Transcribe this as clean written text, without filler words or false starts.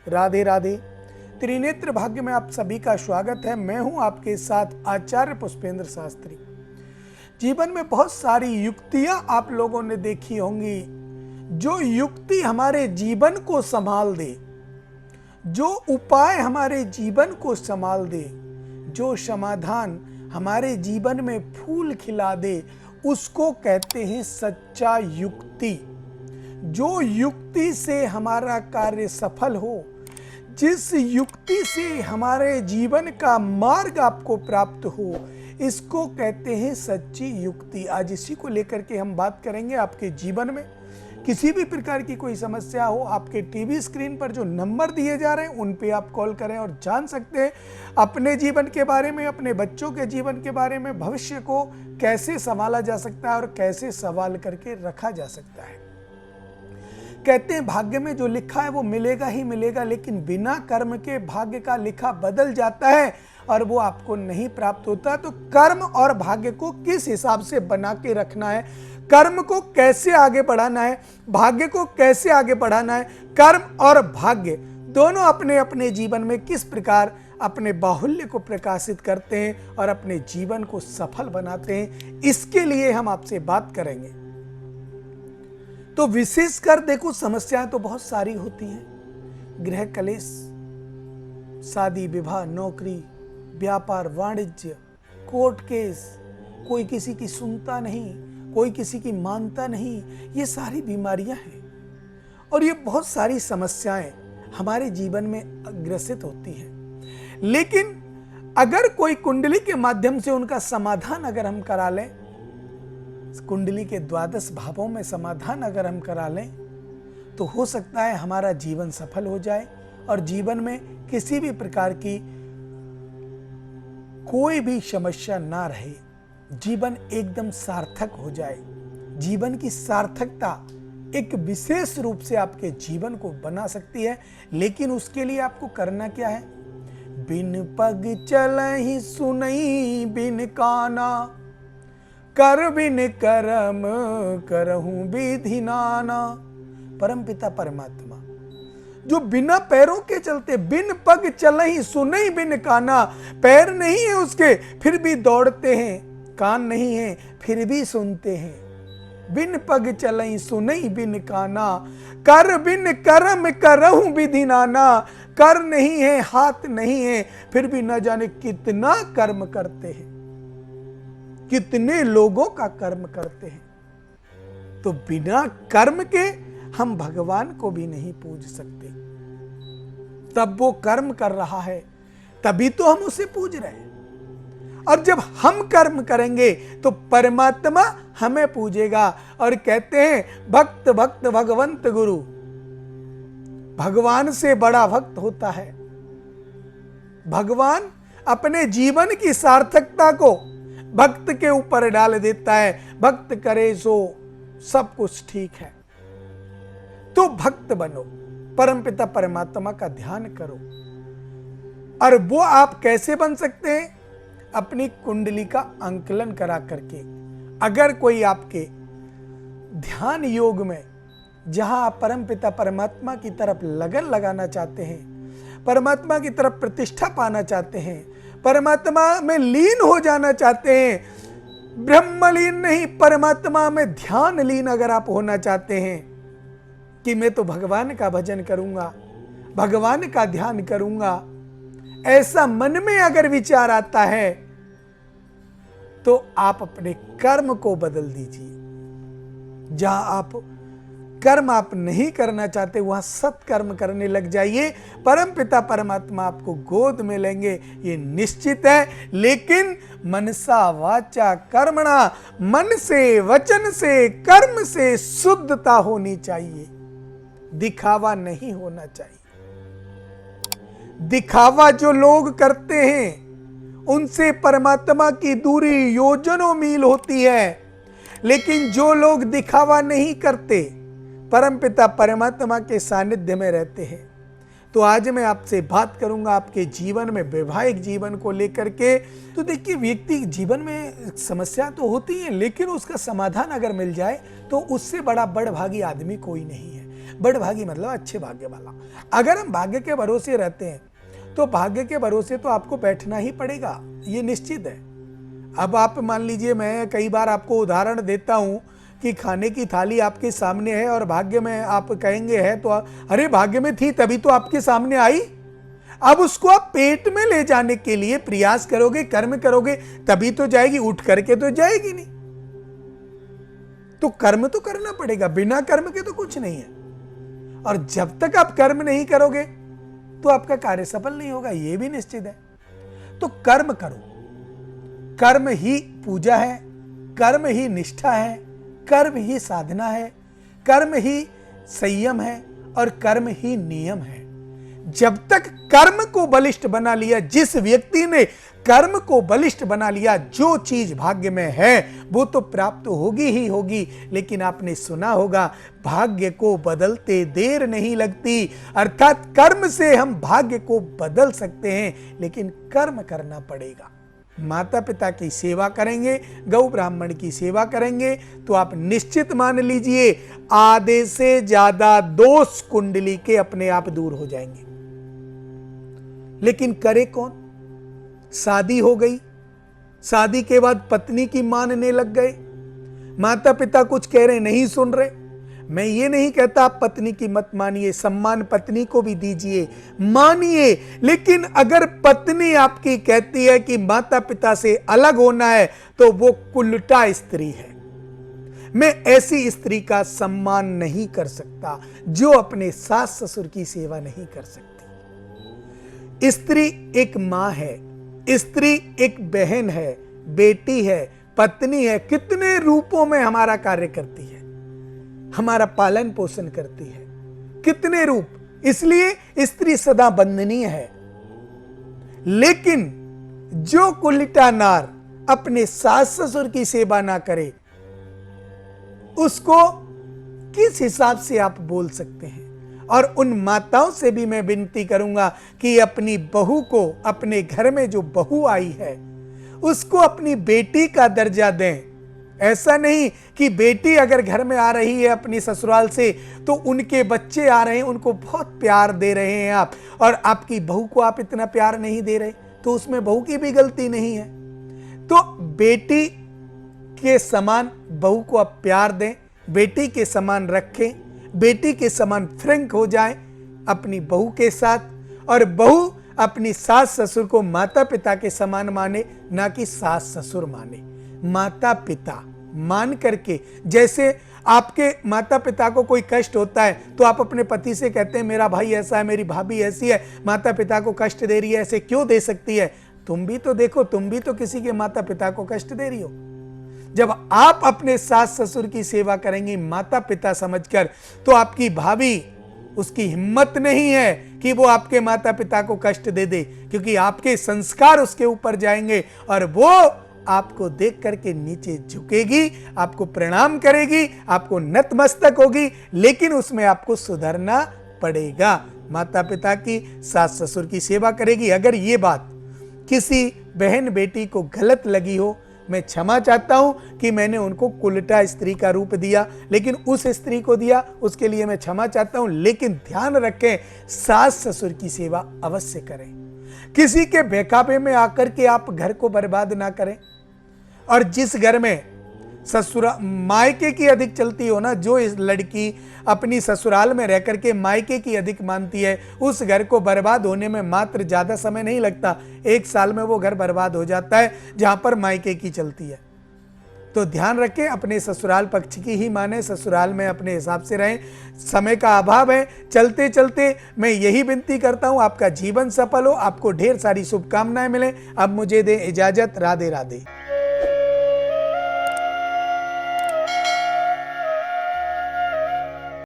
राधे राधे। त्रिनेत्र भाग्य में आप सभी का स्वागत है। मैं हूं आपके साथ आचार्य पुष्पेंद्र शास्त्री। जीवन में बहुत सारी युक्तियां आप लोगों ने देखी होंगी, जो युक्ति हमारे जीवन को संभाल दे, जो उपाय हमारे जीवन को संभाल दे, जो समाधान हमारे जीवन में फूल खिला दे, उसको कहते हैं सच्चा युक्ति। जो युक्ति से हमारा कार्य सफल हो, जिस युक्ति से हमारे जीवन का मार्ग आपको प्राप्त हो, इसको कहते हैं सच्ची युक्ति। आज इसी को लेकर के हम बात करेंगे। आपके जीवन में किसी भी प्रकार की कोई समस्या हो, आपके टीवी स्क्रीन पर जो नंबर दिए जा रहे हैं उन पे आप कॉल करें और जान सकते हैं अपने जीवन के बारे में, अपने बच्चों के जीवन के बारे में, भविष्य को कैसे संभाला जा सकता है और कैसे संभाल करके रखा जा सकता है। कहते हैं भाग्य में जो लिखा है वो मिलेगा ही मिलेगा, लेकिन बिना कर्म के भाग्य का लिखा बदल जाता है और वो आपको नहीं प्राप्त होता। तो कर्म और भाग्य को किस हिसाब से बना के रखना है, कर्म को कैसे आगे बढ़ाना है, भाग्य को कैसे आगे बढ़ाना है, कर्म और भाग्य दोनों अपने अपने जीवन में किस प्रकार अपने बाहुल्य को प्रकाशित करते हैं और अपने जीवन को सफल बनाते हैं, इसके लिए हम आपसे बात करेंगे। तो विशेषकर देखो, समस्याएं तो बहुत सारी होती हैं। गृह कलेश, शादी विवाह, नौकरी, व्यापार वाणिज्य, कोर्ट केस, कोई किसी की सुनता नहीं, कोई किसी की मानता नहीं, ये सारी बीमारियां हैं और ये बहुत सारी समस्याएं हमारे जीवन में ग्रसित होती हैं। लेकिन अगर कोई कुंडली के माध्यम से उनका समाधान अगर हम करा लें, कुंडली के 12 भावों में समाधान अगर हम करा लें, तो हो सकता है हमारा जीवन सफल हो जाए और जीवन में किसी भी प्रकार की कोई भी समस्या ना रहे, जीवन एकदम सार्थक हो जाए। जीवन की सार्थकता एक विशेष रूप से आपके जीवन को बना सकती है। लेकिन उसके लिए आपको करना क्या है? बिन पग चलहि सुनई बिन काना, कर बिन करम करहूं विधि नाना। परमपिता परमात्मा जो बिना पैरों के चलते, बिन पग चलहि सुनई बिन काना, पैर नहीं है उसके फिर भी दौड़ते हैं, कान नहीं है फिर भी सुनते हैं। बिन पग चलहि सुनई बिन काना, कर बिन करम करहूं विधि नाना। कर नहीं है, हाथ नहीं है, फिर भी न जाने कितना कर्म करते हैं, कितने लोगों का कर्म करते हैं। तो बिना कर्म के हम भगवान को भी नहीं पूज सकते। तब वो कर्म कर रहा है तभी तो हम उसे पूज रहे हैं। और जब हम कर्म करेंगे तो परमात्मा हमें पूजेगा। और कहते हैं भक्त भक्त भगवंत गुरु, भगवान से बड़ा भक्त होता है। भगवान अपने जीवन की सार्थकता को भक्त के ऊपर डाल देता है। भक्त करे सो सब कुछ ठीक है। तो भक्त बनो, परमपिता परमात्मा का ध्यान करो। और वो आप कैसे बन सकते हैं? अपनी कुंडली का आंकलन करा करके। अगर कोई आपके ध्यान योग में, जहां आप परमपिता परमात्मा की तरफ लगन लगाना चाहते हैं, परमात्मा की तरफ प्रतिष्ठा पाना चाहते हैं, परमात्मा में लीन हो जाना चाहते हैं, ब्रह्मलीन नहीं परमात्मा में ध्यान लीन अगर आप होना चाहते हैं कि मैं तो भगवान का भजन करूंगा, भगवान का ध्यान करूंगा, ऐसा मन में अगर विचार आता है, तो आप अपने कर्म को बदल दीजिए। जहां आप कर्म आप नहीं करना चाहते वहां सत्कर्म करने लग जाइए। परमपिता परमात्मा आपको गोद में लेंगे, ये निश्चित है। लेकिन मनसा वाचा कर्मणा, मन से, वचन से, कर्म से शुद्धता होनी चाहिए। दिखावा नहीं होना चाहिए। दिखावा जो लोग करते हैं उनसे परमात्मा की दूरी योजनों मील होती है। लेकिन जो लोग दिखावा नहीं करते, परमपिता परमात्मा के सानिध्य में रहते हैं। तो आज मैं आपसे बात करूंगा आपके जीवन में, वैवाहिक जीवन को लेकर के। तो देखिए, व्यक्ति जीवन में समस्या तो होती है, लेकिन उसका समाधान अगर मिल जाए तो उससे बड़ा बड़भागी आदमी कोई नहीं है। बड़भागी मतलब अच्छे भाग्य वाला। अगर हम भाग्य के भरोसे रहते हैं तो भाग्य के भरोसे तो आपको बैठना ही पड़ेगा, ये निश्चित है। अब आप मान लीजिए, मैं कई बार आपको उदाहरण देता हूं कि खाने की थाली आपके सामने है और भाग्य में आप कहेंगे है तो अरे भाग्य में थी तभी तो आपके सामने आई। अब उसको आप पेट में ले जाने के लिए प्रयास करोगे, कर्म करोगे तभी तो जाएगी, उठ करके तो जाएगी नहीं। तो कर्म तो करना पड़ेगा, बिना कर्म के तो कुछ नहीं है। और जब तक आप कर्म नहीं करोगे तो आपका कार्य सफल नहीं होगा, यह भी निश्चित है। तो कर्म करो, कर्म ही पूजा है, कर्म ही निष्ठा है, कर्म ही साधना है, कर्म ही संयम है और कर्म ही नियम है। जब तक कर्म को बलिष्ठ बना लिया, जिस व्यक्ति ने कर्म को बलिष्ठ बना लिया, जो चीज भाग्य में है वो तो प्राप्त होगी ही होगी। लेकिन आपने सुना होगा, भाग्य को बदलते देर नहीं लगती। अर्थात कर्म से हम भाग्य को बदल सकते हैं, लेकिन कर्म करना पड़ेगा। माता पिता की सेवा करेंगे, गौ ब्राह्मण की सेवा करेंगे तो आप निश्चित मान लीजिए आधे से ज्यादा दोष कुंडली के अपने आप दूर हो जाएंगे। लेकिन करे कौन? शादी हो गई, शादी के बाद पत्नी की मानने लग गए, माता पिता कुछ कह रहे नहीं सुन रहे। मैं ये नहीं कहता आप पत्नी की मत मानिए, सम्मान पत्नी को भी दीजिए, मानिए। लेकिन अगर पत्नी आपकी कहती है कि माता पिता से अलग होना है तो वो कुलटा स्त्री है। मैं ऐसी स्त्री का सम्मान नहीं कर सकता जो अपने सास ससुर की सेवा नहीं कर सकती। स्त्री एक मां है, स्त्री एक बहन है, बेटी है, पत्नी है, कितने रूपों में हमारा कार्य करती है, हमारा पालन पोषण करती है, कितने रूप। इसलिए स्त्री सदा वंदनीय है। लेकिन जो कुलिटा नार अपने सास ससुर की सेवा ना करे, उसको किस हिसाब से आप बोल सकते हैं? और उन माताओं से भी मैं विनती करूंगा कि अपनी बहू को, अपने घर में जो बहू आई है उसको अपनी बेटी का दर्जा दें। ऐसा नहीं कि बेटी अगर घर में आ रही है अपनी ससुराल से तो उनके बच्चे आ रहे हैं, उनको बहुत प्यार दे रहे हैं आप, और आपकी बहू को आप इतना प्यार नहीं दे रहे, तो उसमें बहू की भी गलती नहीं है। तो बेटी के समान बहू को आप प्यार दें, बेटी के समान रखें, बेटी के समान फ्रैंक हो जाएं अपनी बहू के साथ, और बहू अपनी सास ससुर को माता पिता के समान माने, ना कि सास ससुर माने। माता पिता मान करके, जैसे आपके माता पिता को कोई कष्ट होता है तो आप अपने पति से कहते हैं मेरा भाई ऐसा है, मेरी भाभी ऐसी है, माता पिता को कष्ट दे रही है, ऐसे क्यों दे सकती है? तुम भी तो देखो, तुम भी तो किसी के माता पिता को कष्ट दे रही हो। जब आप अपने सास ससुर की सेवा करेंगी माता पिता समझकर, तो आपकी भाभी, उसकी हिम्मत नहीं है कि वो आपके माता पिता को कष्ट दे दे, क्योंकि आपके संस्कार उसके ऊपर जाएंगे और वो आपको देख करके नीचे झुकेगी, आपको प्रणाम करेगी, आपको नतमस्तक होगी। लेकिन उसमें आपको सुधरना पड़ेगा। माता पिता की, सास ससुर की सेवा करेगी। अगर ये बात किसी बहन बेटी को गलत लगी हो, मैं क्षमा चाहता हूं कि मैंने उनको कुलटा स्त्री का रूप दिया, लेकिन उस स्त्री को दिया, उसके लिए मैं क्षमा चाहता हूं। लेकिन ध्यान रखें, सास ससुर की सेवा अवश्य करें। किसी के बहकावे में आकर के आप घर को बर्बाद ना करें। और जिस घर में ससुरा मायके की अधिक चलती हो ना, जो इस लड़की अपनी ससुराल में रह करके मायके की अधिक मानती है, उस घर को बर्बाद होने में मात्र ज्यादा समय नहीं लगता, 1 साल में वो घर बर्बाद हो जाता है जहां पर मायके की चलती है। तो ध्यान रखें, अपने ससुराल पक्ष की ही माने, ससुराल में अपने हिसाब से रहें। समय का अभाव है, चलते चलते मैं यही विनती करता हूं, आपका जीवन सफल हो, आपको ढेर सारी शुभकामनाएं मिलें। अब मुझे दें इजाजत। राधे राधे।